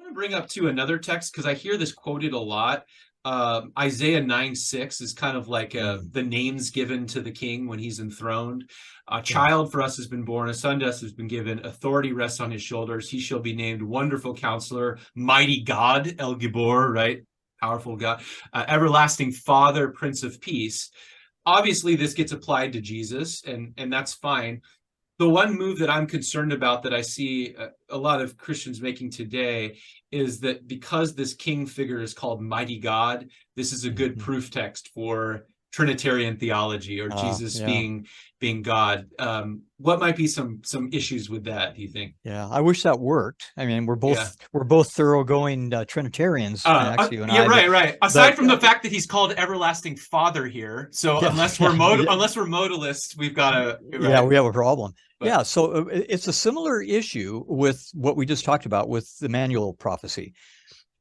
to bring up too another text because I hear this quoted a lot. Isaiah 9:6 is kind of like the names given to the king when he's enthroned. A child for us has been born, a son to us has been given, authority rests on his shoulders. He shall be named Wonderful Counselor, Mighty God, El Gibor, right? Powerful God, Everlasting Father, Prince of Peace. Obviously, this gets applied to Jesus, and that's fine. The one move that I'm concerned about that I see a lot of Christians making today is that because this king figure is called Mighty God, this is a good proof text for Trinitarian theology or Jesus being God. What might be some issues with that, do you think? Yeah, I wish that worked. I mean, we're both thoroughgoing Trinitarians, Max, you and I. Right. Aside from the fact that he's called Everlasting Father here, so unless we're modalists, we've got a yeah, we have a problem. But, so it's a similar issue with what we just talked about with the manual prophecy.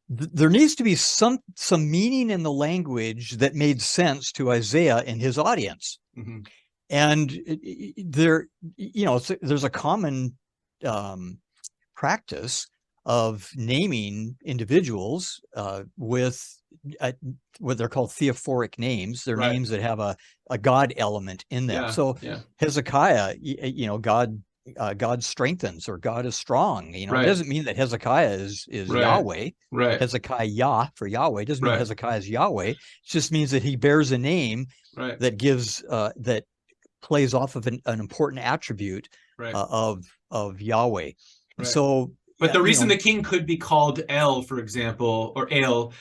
There needs to be some meaning in the language that made sense to Isaiah and his audience. And there's a common practice of naming individuals with what they're called theophoric names. They're names that have a God element in them. Hezekiah, God strengthens, or God is strong. It doesn't mean that Hezekiah is Yahweh. Hezekiah, Yah for Yahweh, doesn't mean Hezekiah is Yahweh. It just means that he bears a name that gives that plays off of an important attribute of Yahweh. So, but the reason the king could be called El, for example, or El,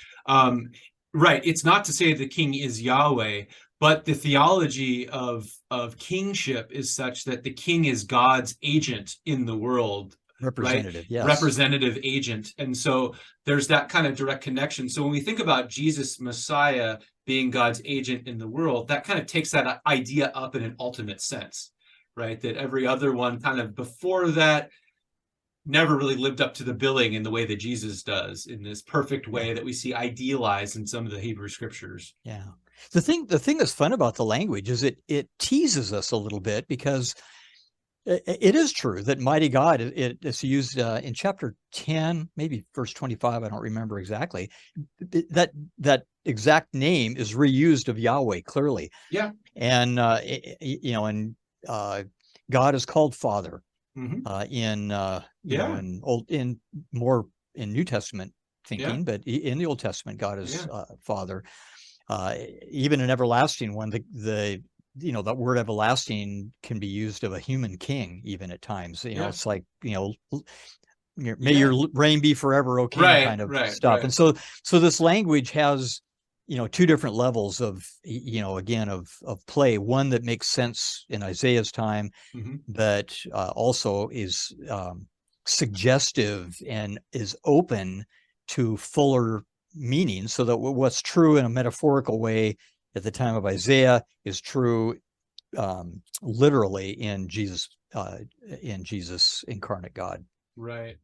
it's not to say the king is Yahweh, but the theology of kingship is such that the king is God's agent in the world. Representative agent. And so there's that kind of direct connection. So when we think about Jesus, Messiah, being God's agent in the world, that kind of takes that idea up in an ultimate sense, right? That every other one kind of before that never really lived up to the billing in the way that Jesus does, in this perfect way that we see idealized in some of the Hebrew scriptures. Yeah. The thing that's fun about the language is it teases us a little bit, because it is true that mighty God, it's used in chapter 10, maybe verse 25, I don't remember exactly. That exact name is reused of Yahweh clearly. Yeah. And God is called Father in New Testament thinking, but in the Old Testament, God is Father. Even an everlasting one, that word everlasting can be used of a human king, even at times. It's like, may your reign be forever, O king, kind of stuff. And so this language has, two different levels of, again, of play. One that makes sense in Isaiah's time, but also is suggestive and is open to fuller meaning, so that what's true in a metaphorical way at the time of Isaiah is true literally in Jesus incarnate God. Right.